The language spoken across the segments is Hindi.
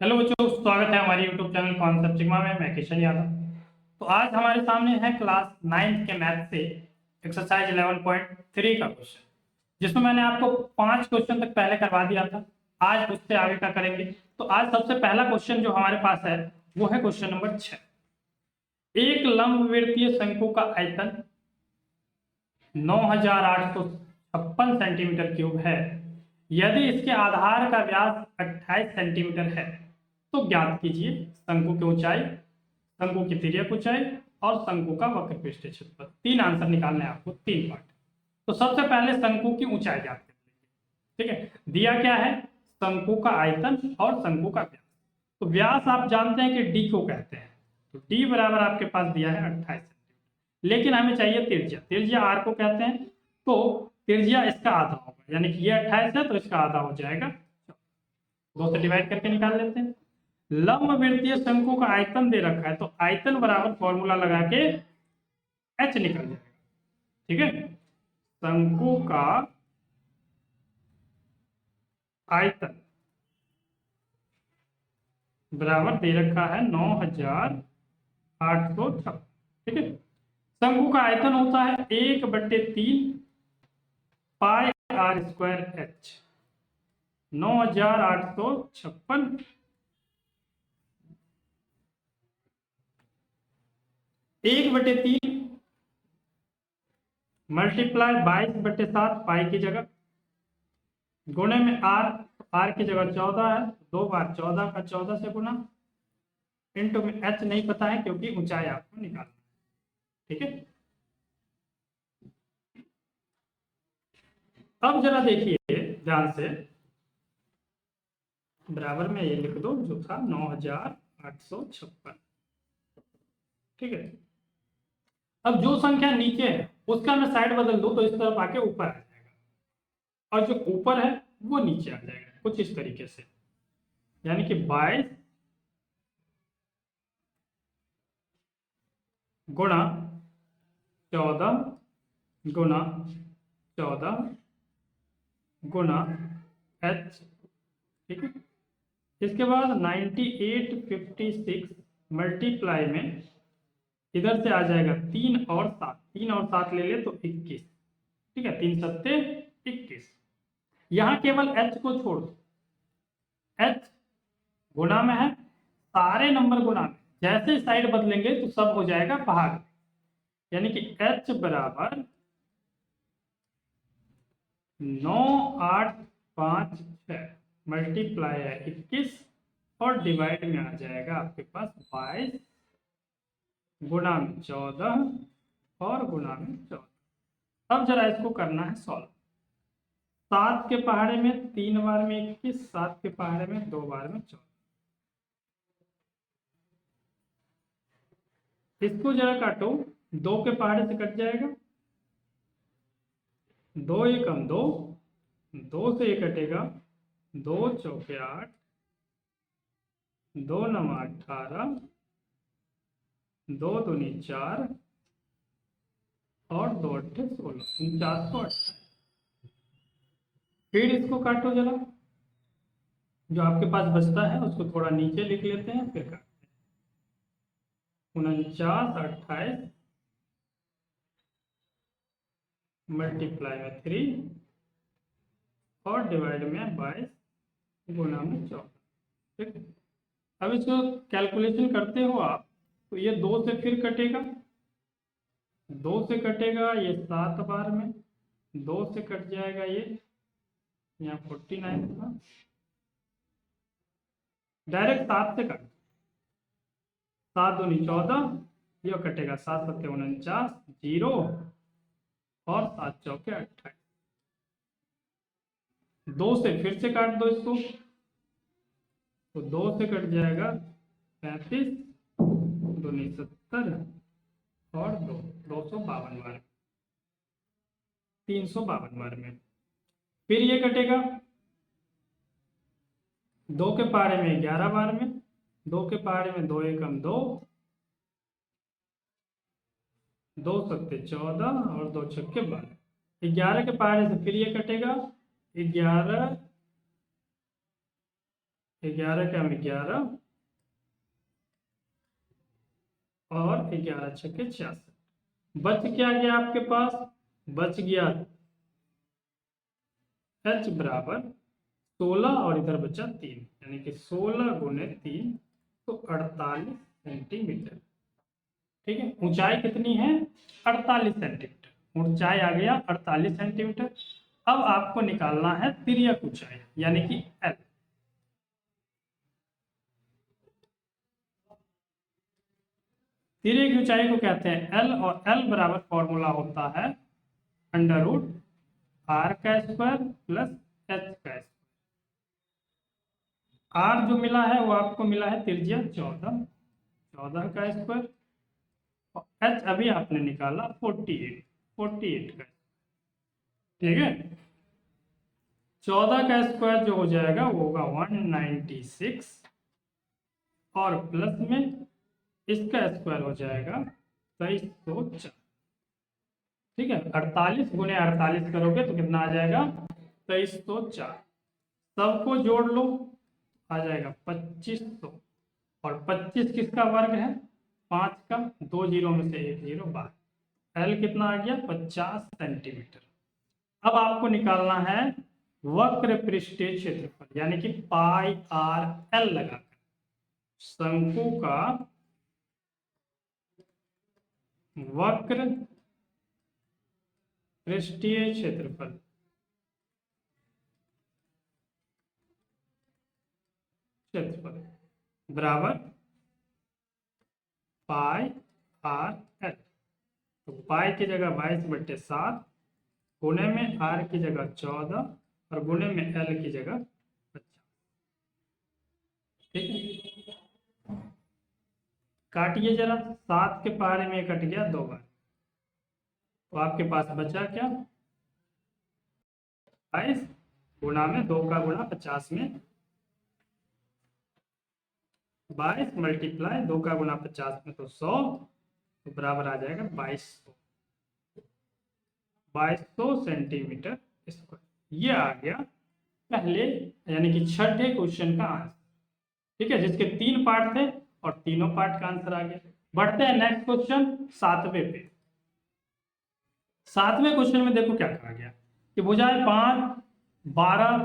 हेलो बच्चों, स्वागत है हमारे YouTube चैनल कॉन्सेप्ट सिग्मा में। मैं किशन यादव। तो आज हमारे सामने है क्लास 9th के मैथ से एक्सरसाइज 11.3 का क्वेश्चन, जिसमें मैंने आपको 5 क्वेश्चन तक पहले करवा दिया था। आज उससे आगे का करेंगे। तो आज सबसे पहला क्वेश्चन जो हमारे पास है वो है क्वेश्चन नंबर 6। एक लंबवृत्तीय शंकु का आयतन 9856 सेंटीमीटर क्यूब है। यदि इसके आधार का व्यास 28 सेंटीमीटर है तो ज्ञात कीजिए शंकु की ऊंचाई, शंकु की तिर्यक ऊंचाई और शंकु का वक्र पृष्ठीय क्षेत्रफल। 3 आंसर निकालने हैं आपको, 3 पार्ट। तो सबसे पहले शंकु की ऊंचाई ज्ञात कर लेंगे। ठीक है, दिया क्या है? शंकु का आयतन और शंकु का व्यास। तो व्यास आप जानते हैं कि डी को कहते हैं, तो डी बराबर आपके पास दिया है 28 सेंटीमीटर। लेकिन हमें चाहिए त्रिज्या, त्रिज्या आर को कहते हैं। तो त्रिज्या इसका आधा होगा, यानी कि ये 28 है तो इसका आधा हो जाएगा, 2 से डिवाइड करके निकाल लेते हैं। लंबवृत्तीय शंकु का आयतन दे रखा है तो आयतन बराबर फॉर्मूला लगा के एच निकल जाएगा। ठीक है, शंकु का आयतन बराबर दे रखा है 9856। ठीक है, शंकु का आयतन होता है 1/3 पाई आर स्क्वायर एच। 9856 1/3 मल्टीप्लाई 22/7 पाई की जगह गुणे में आर, आर की जगह 14 है, 2 बार 14 का 14 से गुना, इंटू में एच नहीं पता है क्योंकि ऊंचाई आपको निकालना है। ठीक है, अब जरा देखिए ध्यान से, बराबर में ये लिख दो जो था 9856। ठीक है, अब जो संख्या नीचे है उसका मैं साइड बदल दूं तो इस तरफ आके ऊपर आ जाएगा, और जो ऊपर है वो नीचे आ जाएगा, कुछ इस तरीके से। यानी कि 22 गुणा 14 गुणा 14 गुणा एच। ठीक है, इसके बाद 9856 मल्टीप्लाई में इधर से आ जाएगा 3 और 7, 3 और 7 ले ले तो 21। ठीक है, 3 सत्ते 21। यहां केवल एच को छोड़ दो, एच गुणा में है, सारे नंबर गुणा में, जैसे साइड बदलेंगे तो सब हो जाएगा भाग। यानी कि एच बराबर 9856 मल्टीप्लाई है 21 और डिवाइड में आ जाएगा आपके पास 22 गुणा में 14 और गुणा में 14। अब जरा इसको करना है सॉल्व। 7 के पहाड़े में 3 बार में 21, 7 के पहाड़े में 2 बार में 14। इसको जरा काटो, 2 के पहाड़े से कट जाएगा, 2 एकम 2, 2 से ये कटेगा, 2 चौके 8, 2 नवा 18, 2 दूनी 4 और 2 अट्ठे 16, 4928। फिर इसको काटो जरा, जो आपके पास बचता है उसको थोड़ा नीचे लिख लेते हैं, फिर काटते हैं। 4928 मल्टीप्लाई में 3 और डिवाइड में 22 गुणा में 14। ठीक है, अब इसको कैलकुलेशन करते हो आप तो ये 2 से फिर कटेगा, 2 से कटेगा ये 7 बार में, 2 से कट जाएगा ये, यहाँ 49 था, डायरेक्ट 7 से कट, 7 दूनी 14, ये कटेगा 7 सत्ते 49, 0 और 7 चौके 28। 2 से फिर से काट दो इसको, तो 2 से कट जाएगा 35, दूनी 70 और 2, 252 बार, 352 बार में। फिर ये कटेगा 2 के पहाड़े में 11 बार में, 2 के पहाड़े में 2 एकम 2, 2 सत्ते 14 और 2 छक्के 12। 11 के पहाड़े से फिर ये कटेगा, 11 11 का 11 और 11 छक्के 66। बच क्या गया आपके पास? बच गया h बराबर 16 और इधर बचा 3, यानी कि 16 गुने 3 तो 48 सेंटीमीटर। ठीक है, ऊंचाई कितनी है? 48 सेंटीमीटर। ऊंचाई आ गया 48 सेंटीमीटर। अब आपको निकालना है तिर्यक ऊंचाई यानी कि L। तिर्यक ऊंचाई को कहते हैं L, और L बराबर फॉर्मूला होता है अंडर रूट r का स्क्वायर प्लस h का स्क्वायर। r जो मिला है वो आपको मिला है त्रिज्या 14 का स्क्वायर, और h अभी आपने निकाला 48 का। ठीक है, 14 का स्क्वायर जो हो जाएगा वो होगा 196, और प्लस में इसका स्क्वायर हो जाएगा 2304। ठीक है, 48 गुने 48 करोगे तो कितना आ जाएगा? 2304। सबको जोड़ लो, आ जाएगा 2500, और 25 किसका वर्ग है? 5 का। 2 जीरो में से 1 जीरो बाहर। एल कितना आ गया? 50 सेंटीमीटर। अब आपको निकालना है वक्र पृष्ठीय क्षेत्रफल यानी कि पाई आर एल लगाकर शंकु का वक्र पृष्ठीय क्षेत्रफल बराबर पाई आर एल। तो पाई की जगह 22/7, गुणे में आर की जगह 14 और गुणे में एल की जगह 50। ठीक है, काटिए जरा। 7 के पहाड़े में कट गया 2 बार, तो आपके पास बचा क्या? 22 गुना में 2 का गुणा 50 में 22 मल्टीप्लाई 2 का गुना 50 में तो 100, तो बराबर आ जाएगा 2200 सेंटीमीटर स्क्वायर। ये आ गया पहले यानी कि छठे क्वेश्चन का आंसर। ठीक है, जिसके 3 पार्ट थे और तीनों पार्ट का आंसर आ गया। बढ़ते हैं नेक्स्ट क्वेश्चन 7वें पे। 7वें क्वेश्चन में देखो क्या कहा गया कि भुजाएं 5, 12,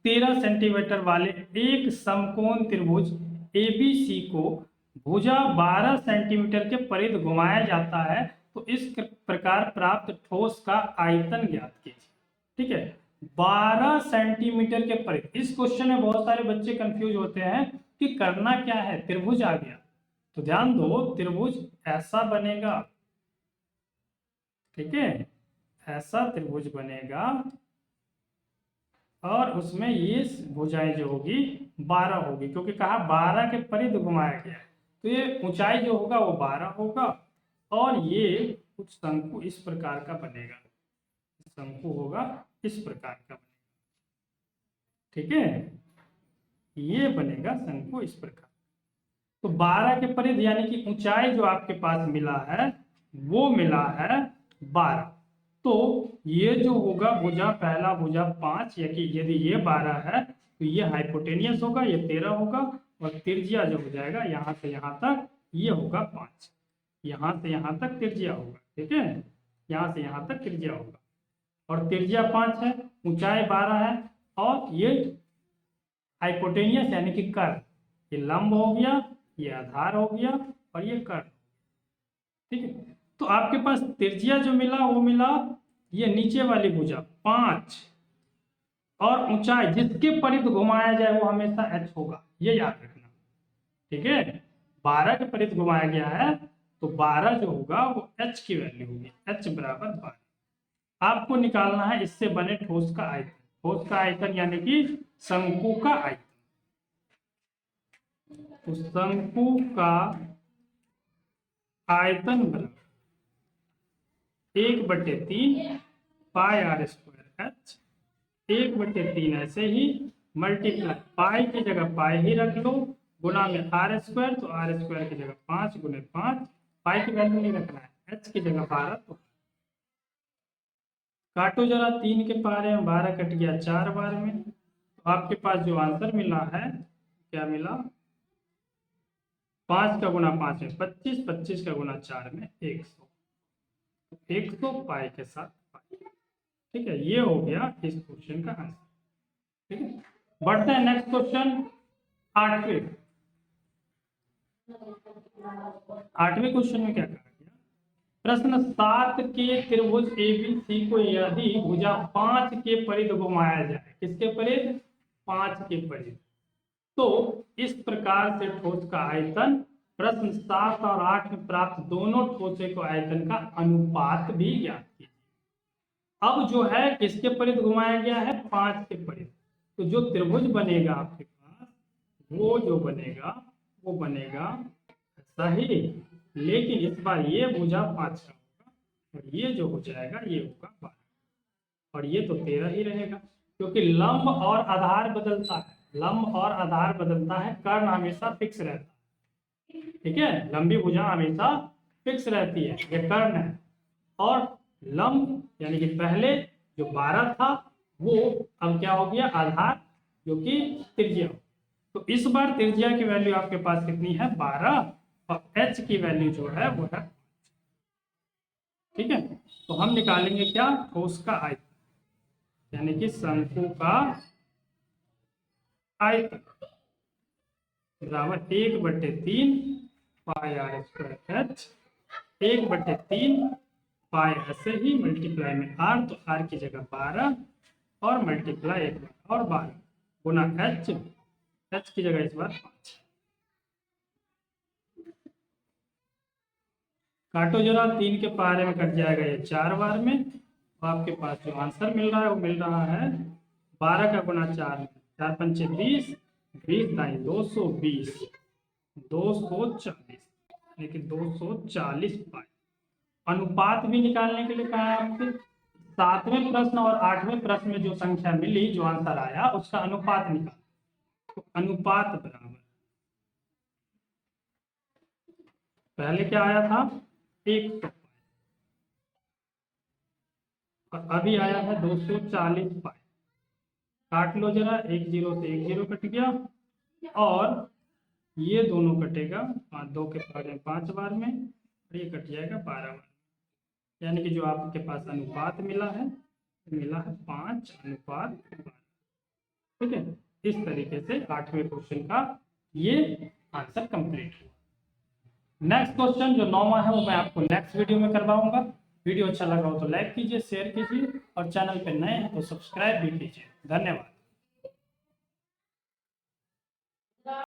13 सेंटीमीटर वाले एक समकोण त्रिभुज ABC को भुजा 12 सेंटीमीटर के परिध घुमाया जाता है, तो इस प्रकार प्राप्त ठोस का आयतन ज्ञात कीजिए। ठीक है, 12 सेंटीमीटर के परिध। इस क्वेश्चन में बहुत सारे बच्चे कंफ्यूज होते हैं कि करना क्या है। त्रिभुज आ गया तो ध्यान दो, त्रिभुज ऐसा बनेगा। ठीक है, ऐसा त्रिभुज बनेगा और उसमें ये भुजाएं जो होगी 12 होगी, क्योंकि कहा 12 के परिध घुमाया गया है, तो ये ऊंचाई जो होगा वो 12 होगा, और ये कुछ शंकु इस प्रकार का बनेगा। शंकु होगा इस प्रकार का बनेगा। ठीक है, ये बनेगा शंकु इस प्रकार। तो 12 के परिध यानी कि ऊंचाई जो आपके पास मिला है वो मिला है 12। तो ये जो होगा भुजा, पहला भुजा 5, यदि ये 12 है तो ये हाइपोटेनियस होगा, ये 13 होगा, और त्रिज्या जो हो जाएगा यहाँ से यहाँ तक ये होगा 5। यहाँ से यहाँ तक त्रिज्या होगा। ठीक है, यहाँ से यहाँ तक त्रिज्या होगा, और त्रिज्या 5 है, ऊंचाई 12 है, और ये हाइपोटेनियस यानी कि कर्व, ये लंब हो गया, ये आधार हो गया, और ये कर्व। ठीक है, तो आपके पास त्रिज्या जो मिला वो मिला ये नीचे वाली भुजा 5, और ऊंचाई जिसके परिध घुमाया जाए वो हमेशा h होगा, ये याद रखना। ठीक है, 12 के परिध घुमाया गया है तो 12 जो होगा वो h की वैल्यू होगी, h बराबर 12। आपको निकालना है इससे बने ठोस का आयतन। ठोस का आयतन यानी कि शंकु का आयतन। तो शंकु का आयतन बराबर 1/3 पाई आर स्क्वायर एच, 1/3 ऐसे ही मल्टीप्लाई पाई की जगह पाई ही रख लो, गुना में आर स्क्वायर, तो आर स्क्वायर की जगह 5 गुने 5, पाई की वैल्यू नहीं रखना है, एच की जगह 12। तो काटो जरा, 3 के पारे में 12 कट गया 4 बार में, तो आपके पास जो आंसर मिला है क्या मिला, 5 का गुना 5 में 25, 25 का गुना 4 में 100, 100 पाई के साथ पाई। ठीक है, ये हो गया इस क्वेश्चन का आंसर। ठीक है, बढ़ते हैं नेक्स्ट क्वेश्चन 8वें। 8वें क्वेश्चन में क्या कहा गया, प्रश्न 7 के त्रिभुज ABC को यदि भुजा 5 के परिध घुमाया जाए, किसके परिध, 5 के परिध, तो इस प्रकार से ठोस का आयतन प्रश्न 7 और 8 में प्राप्त दोनों ठोसे को आयतन का अनुपात भी ज्ञात कीजिए। अब जो है किसके परिध घुमाया गया है, 5 के परिध, तो जो त्रिभुज बनेगा आपके पास वो जो बनेगा वो बनेगा ऐसा ही, लेकिन इस बार ये भुजा 5 का होगा और ये जो हो जाएगा ये होगा 12, और ये तो 13 ही रहेगा, क्योंकि लंब और आधार बदलता है, लंब और आधार बदलता है, कर्ण हमेशा फिक्स रहता है। ठीक है, लंबी भुजा हमेशा फिक्स रहती है, ये कर्ण है, और लंब यानी कि पहले जो 12 था वो अब क्या हो गया, आधार जो कि त्रिज्या। तो इस बार त्रिज्या की वैल्यू आपके पास कितनी है, 12, और h की वैल्यू जो है वो है। ठीक है, तो हम निकालेंगे क्या, ठोस का आयतन, यानी कि शंकु का आयतन बराबर 1/3 पाई r स्क्वायर h, 1/3 पाई ऐसे ही मल्टीप्लाई में r, तो r की जगह 12 और मल्टीप्लाई 1 बार और 12 गुना h की जगह इस बार 5। काटो जरा, 3 के पारे में कट जाएगा ये 4 बार में, तो आपके पास जो आंसर मिल रहा है वो मिल रहा है 12 का गुना 4, 4 पंचे 20, 20 दाई 220, 240, यानी 240 पाई। अनुपात भी निकालने के लिए कहा है आपसे, 7वें प्रश्न और 8वें प्रश्न में जो संख्या मिली, जो आंसर आया उसका अनुपात निकाल, तो अनुपात बराबर, पहले क्या आया था 100 और अभी आया है 240 पाई। काट लो जरा, 1 0 से 1 0 कट गया, और ये दोनों कटेगा 5 2 के पारे में 5 बार में, और ये कट जाएगा 12 बार, यानी कि जो आपके पास अनुपात मिला है 5:12। ठीक है, इस तरीके से 8वें क्वेश्चन का ये आंसर कंप्लीट हुआ। नेक्स्ट क्वेश्चन जो 9वां है वो मैं आपको नेक्स्ट वीडियो में करवाऊंगा। वीडियो अच्छा लगा हो तो लाइक कीजिए, शेयर कीजिए, और चैनल पे नए हैं तो सब्सक्राइब भी कीजिए। धन्यवाद।